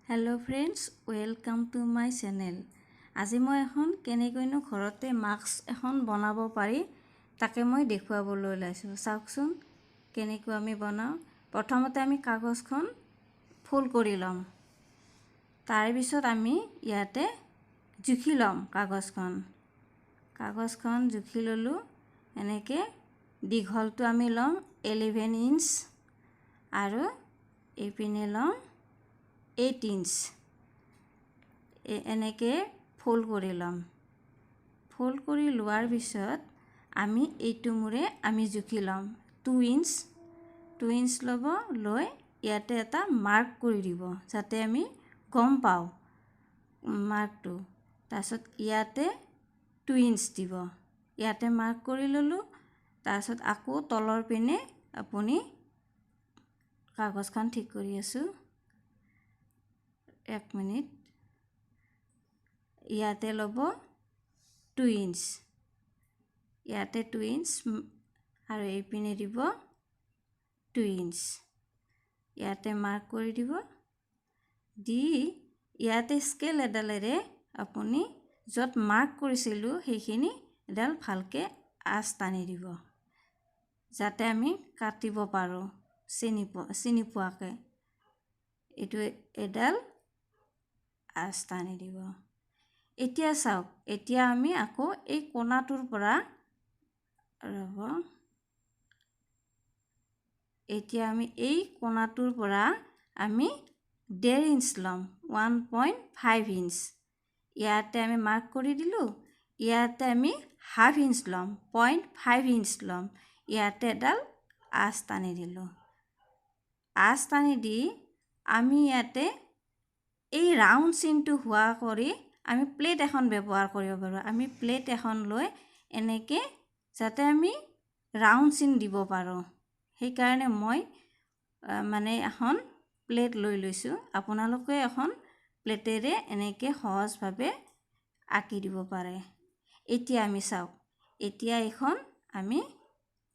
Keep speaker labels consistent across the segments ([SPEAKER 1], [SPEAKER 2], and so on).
[SPEAKER 1] Hello' friends, welcome to my channel. আজি মই এখন কেনেকৈনো ঘৰতে মাস্ক এখন বনাব পাৰি তাকে মই দেখুৱাবলৈ ওলাইছোঁ। চাওকচোন কেনেকৈ আমি বনাওঁ। প্ৰথমতে আমি কাগজখন ফুল কৰি ল'ম। তাৰপিছত আমি ইয়াতে জুখি ল'ম কাগজখন জুখি ল'লোঁ। এনেকৈ দীঘলটো আমি ল'ম 11 ইঞ্চ আৰু এইপিনে ল'ম 8 ইঞ্চ। এনেকৈ ফোল্ড কৰি ল'ম। ফোল্ড কৰি লোৱাৰ পিছত আমি এইটো মূৰে আমি জুখি ল'ম 2 ইঞ্চ ল'ব। লৈ ইয়াতে এটা মাৰ্ক কৰি দিব যাতে আমি গম পাওঁ মাৰ্কটো। তাৰপিছত ইয়াতে 2 ইঞ্চ দিব। ইয়াতে মাৰ্ক কৰি ল'লোঁ। তাৰপিছত আকৌ তলৰ পিনে আপুনি কাগজখন ঠিক কৰি আছোঁ। 1 মিনিট। ইয়াতে ল'ব 2 ইঞ্চ। ইয়াতে 2 ইঞ্চ আৰু এইপিনে দিব 2 ইঞ্চ। ইয়াতে মাৰ্ক কৰি দিব। দি ইয়াতে স্কেল এডালেৰে আপুনি য'ত মাৰ্ক কৰিছিলোঁ সেইখিনি এডাল ভালকৈ আঁচ টানি দিব যাতে আমি কাটিব পাৰোঁ চিনি পোৱাকৈ। এইটো এডাল আঁচ টানি দিব। এতিয়া চাওক, এতিয়া আমি আকৌ এই কোণাটোৰ পৰা এতিয়া আমি এই কোণাটোৰ পৰা আমি 1.5 ইঞ্চ ল'ম, 1.5 ইঞ্চ। ইয়াতে আমি মাৰ্ক কৰি দিলোঁ। ইয়াতে আমি 1/2 ইঞ্চ ল'ম, 0.5 ইঞ্চ ল'ম। ইয়াতে এডাল আঁচ টানি দিলোঁ। আঁচ টানি দি আমি ইয়াতে এই ৰাউণ্ড চিনটো হোৱা কৰি আমি প্লেট এখন ব্যৱহাৰ কৰিব পাৰোঁ। আমি প্লেট এখন লৈ এনেকৈ যাতে আমি ৰাউণ্ড চিন দিব পাৰোঁ, সেইকাৰণে মই এখন প্লেট লৈ লৈছোঁ। আপোনালোকে এখন প্লেটেৰে এনেকৈ সহজভাৱে আঁকি দিব পাৰে। এতিয়া আমি চাওক, এতিয়া এইখন আমি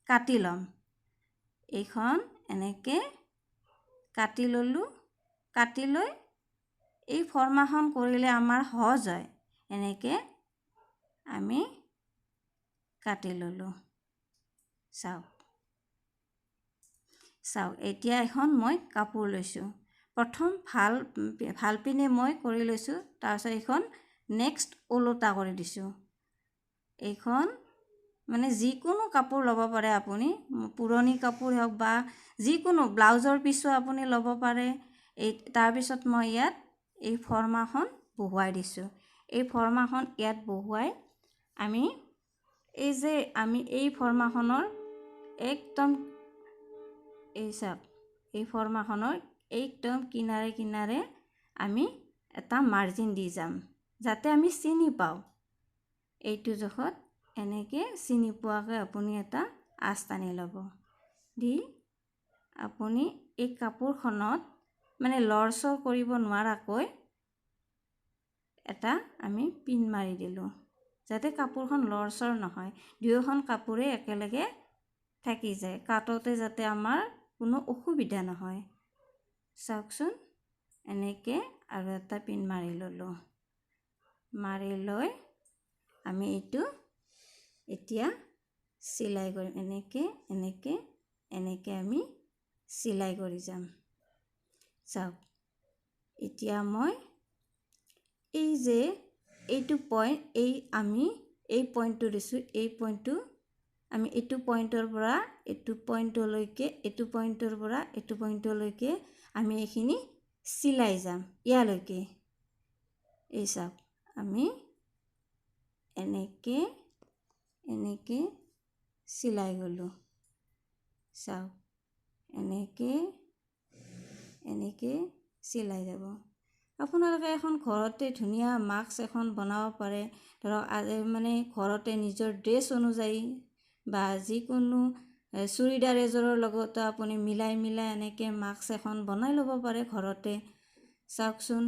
[SPEAKER 1] কাটি ল'ম। এইখন এনেকৈ কাটি ল'লোঁ। কাটি লৈ এই ফৰ্মাখন কৰিলে আমাৰ সহজ হয়। এনেকৈ আমি কাটি ল'লোঁ। চাওক এতিয়া এখন মই কাপোৰ লৈছোঁ। প্ৰথম ভাল পিনে মই কৰি লৈছোঁ। তাৰপিছত এইখন নেক্সট ওলোটা কৰি দিছোঁ। এইখন যিকোনো কাপোৰ ল'ব পাৰে আপুনি, পুৰণি কাপোৰ হওক বা যিকোনো ব্লাউজৰ পিছো আপুনি ল'ব পাৰে। তাৰপিছত মই ইয়াত এই ফৰ্মাখন বহুৱাই দিছোঁ। এই ফৰ্মাখন ইয়াত বহুৱাই আমি এই ফৰ্মাখনৰ একদম এই ফৰ্মাখনৰ একদম কিনাৰে আমি এটা মাৰ্জিন দি যাম যাতে আমি চিনি পাওঁ। এইটো জোখত এনেকৈ চিনি পোৱাকৈ আপুনি এটা আঁচ টানি ল'ব। দি আপুনি এই কাপোৰখনত লৰচৰ কৰিব নোৱাৰাকৈ এটা আমি পিন মাৰি দিলোঁ যাতে কাপোৰখন লৰচৰ নহয়। দুয়োখন কাপোৰে একেলগে থাকি যায়, কাটোতে যাতে আমাৰ কোনো অসুবিধা নহয়। চাওকচোন, এনেকৈ আৰু এটা পিন মাৰি ল'লোঁ। মাৰি লৈ আমি এইটো এতিয়া চিলাই কৰিম। এনেকৈ আমি চিলাই কৰি যাম। চাওক, এতিয়া মই এইটো পইণ্ট আমি এই পইণ্টটো দিছোঁ। এই পইণ্টটো আমি এইটো পইণ্টৰ পৰা এইটো পইণ্টলৈকে, এইটো পইণ্টৰ পৰা এইটো পইণ্টলৈকে আমি এইখিনি চিলাই যাম ইয়ালৈকে। এই চাওক, আমি এনেকৈ চিলাই গ'লোঁ। চাওক, এনেকৈ চিলাই যাব। আপোনালোকে এখন ঘৰতে ধুনীয়া মাস্ক এখন বনাব পাৰে। ধৰক ঘৰতে নিজৰ ড্ৰেছ অনুযায়ী বা যিকোনো চুৰিদাৰ এযোৰৰ লগতো আপুনি মিলাই এনেকৈ মাস্ক এখন বনাই ল'ব পাৰে ঘৰতে। চাওকচোন,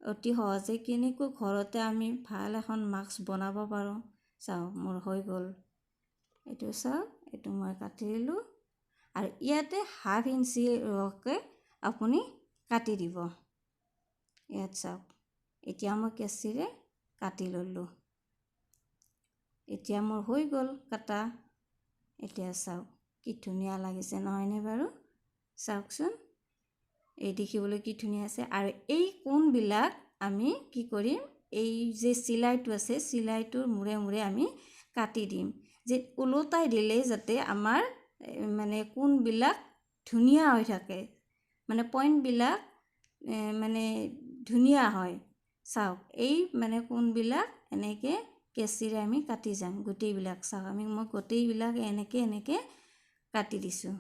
[SPEAKER 1] অতি সহজে কেনেকৈ ঘৰতে আমি ভাল এখন মাস্ক বনাব পাৰোঁ। চাওক, মোৰ হৈ গ'ল। এইটো চাওক, এইটো মই কাটি দিলোঁ আৰু ইয়াতে 1/2 ইঞ্চিকৈ আপুনি কাটি দিব। ইয়াত চাওক এতিয়া মই কেঁচিৰে কাটি ল'লোঁ এতিয়া মোৰ হৈ গ'ল কাটা এতিয়া চাওক কি ধুনীয়া লাগিছে নহয়নে বাৰু চাওকচোন এই দেখিবলৈ কি ধুনীয়া আছে আৰু এই কোণবিলাক আমি কি কৰিম এই যে চিলাইটো আছে চিলাইটোৰ মূৰে মূৰে আমি কাটি দিম যে ওলোটাই দিলে যাতে আমাৰ মানে কোণবিলাক ধুনীয়া হৈ থাকে মানে পইণ্টবিলাক মানে ধুনীয়া হয় চাওক এই মানে কোণবিলাক এনেকৈ কেঁচিৰে আমি কাটি যাম গোটেইবিলাক চাওক মই গোটেইবিলাক এনেকৈ কাটি দিছোঁ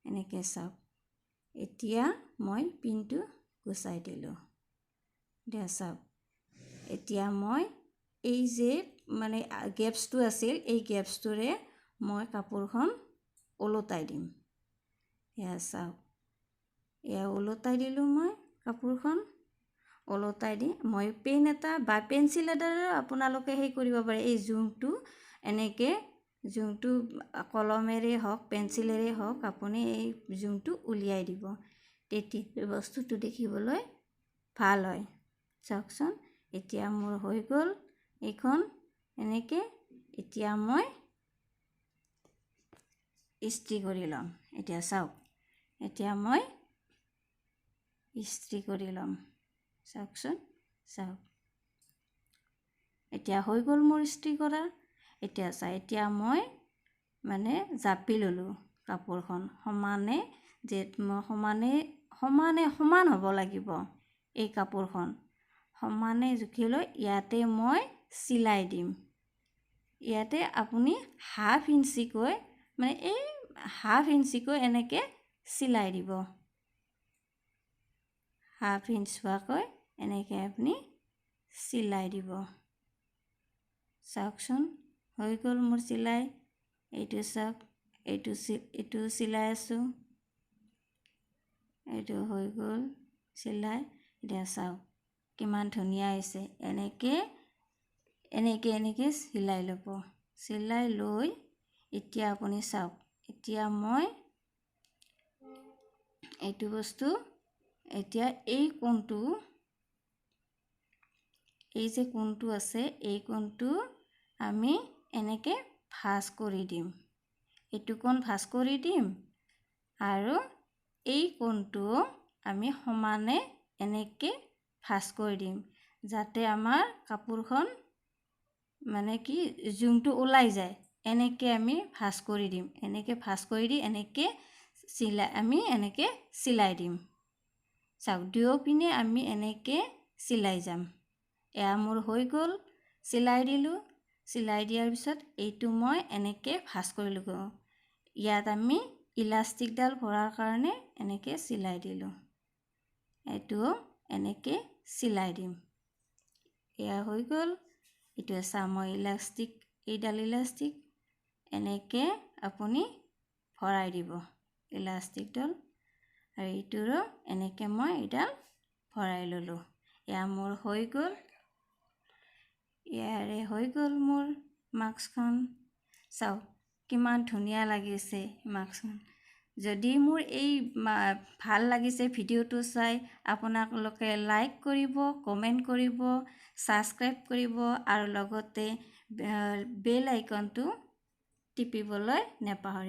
[SPEAKER 1] এনেকৈ চাওক এতিয়া মই পিনটো গুচাই দিলোঁ দিয়া চাওক এতিয়া মই এই যে মানে গেপছটো আছিল এই গেপছটোৰে মই কাপোৰখন ওলোটাই দিম এয়া চাওক এয়া ওলোটাই দিলোঁ মই কাপোৰখন ওলোটাই দি মই পেন এটা বা পেঞ্চিল এটাৰে আপোনালোকে সেই কৰিব পাৰে এই জোংটো এনেকৈ জোংটো কলমেৰে হওক পেঞ্চিলেৰে হওক আপুনি এই জোংটো উলিয়াই দিব তেতিয়া বস্তুটো দেখিবলৈ ভাল হয় চাওকচোন এতিয়া মোৰ হৈ গ'ল এইখন এনেকৈ এতিয়া মই ইস্ত্ৰি কৰি ল'ম এতিয়া চাওক এতিয়া মই ইস্ত্ৰি কৰি ল'ম চাওকচোন চাওক এতিয়া হৈ গ'ল মোৰ ইস্ত্ৰি কৰা এতিয়া চাওক এতিয়া মই মানে জাপি ল'লোঁ কাপোৰখন সমানে যে মই সমান হ'ব লাগিব এই কাপোৰখন সমানে জুখি লৈ ইয়াতে মই চিলাই দিম ইয়াতে আপুনি হাফ ইঞ্চিকৈ মানে এই হাফ ইঞ্চিকৈ এনেকৈ চিলাই দিব হাফ ইঞ্চ হোৱাকৈ এনেকৈ আপুনি চিলাই দিব চাওকচোন হৈ গ'ল মোৰ চিলাই এইটো চাওক এইটো চিলাই আছোঁ এইটো হৈ গ'ল চিলাই এতিয়া চাওক কিমান ধুনীয়া হৈছে এনেকৈ চিলাই ল'ব চিলাই লৈ এতিয়া আপুনি চাওক এতিয়া মই এইটো বস্তু এতিয়া এই কোণটো এই যে কোণটো আছে এই কোণটো আমি এনেকৈ ভাঁজ কৰি দিম এইটো কোণ ভাঁজ কৰি দিম আৰু এই কোণটো আমি সমানে এনেকৈ ভাঁজ কৰি দিম যাতে আমাৰ কাপোৰখন মানে কি জোংটো ওলাই যায় এনেকৈ আমি ভাঁজ কৰি দিম এনেকৈ ভাঁজ কৰি দি এনেকৈ আমি এনেকৈ চিলাই দিম চাওক দুয়ো পিনে আমি এনেকৈ চিলাই যাম এয়া মোৰ হৈ গ'ল চিলাই দিলোঁ চিলাই দিয়াৰ পিছত এইটো মই এনেকৈ ভাঁজ কৰি ল'লোঁ ইয়াত আমি ইলাষ্টিকডাল ভৰাৰ কাৰণে এনেকৈ চিলাই দিলোঁ এইটো এনেকৈ চিলাই দিম এয়া হৈ গ'ল এইটো চামৰ ইলাষ্টিক এইডাল ইলাষ্টিক এনেকৈ আপুনি ভৰাই দিব ইলাষ্টিকডাল আৰু এইটোৰো এনেকৈ মই এইডাল ভৰাই ল'লোঁ এয়া মোৰ হৈ গ'ল ইয়াৰে হৈ গ'ল মোৰ মাস্কখন চাওক কিমান ধুনীয়া লাগিছে মাস্কখন যদি মোৰ এই ভাল লাগিছে ভিডিঅ'টো চাই আপোনালোকে লাইক কৰিব কমেণ্ট কৰিব ছাবস্ক্ৰাইব কৰিব আৰু লগতে বেল আইকনটো টিপিবলৈ নেপাহৰিব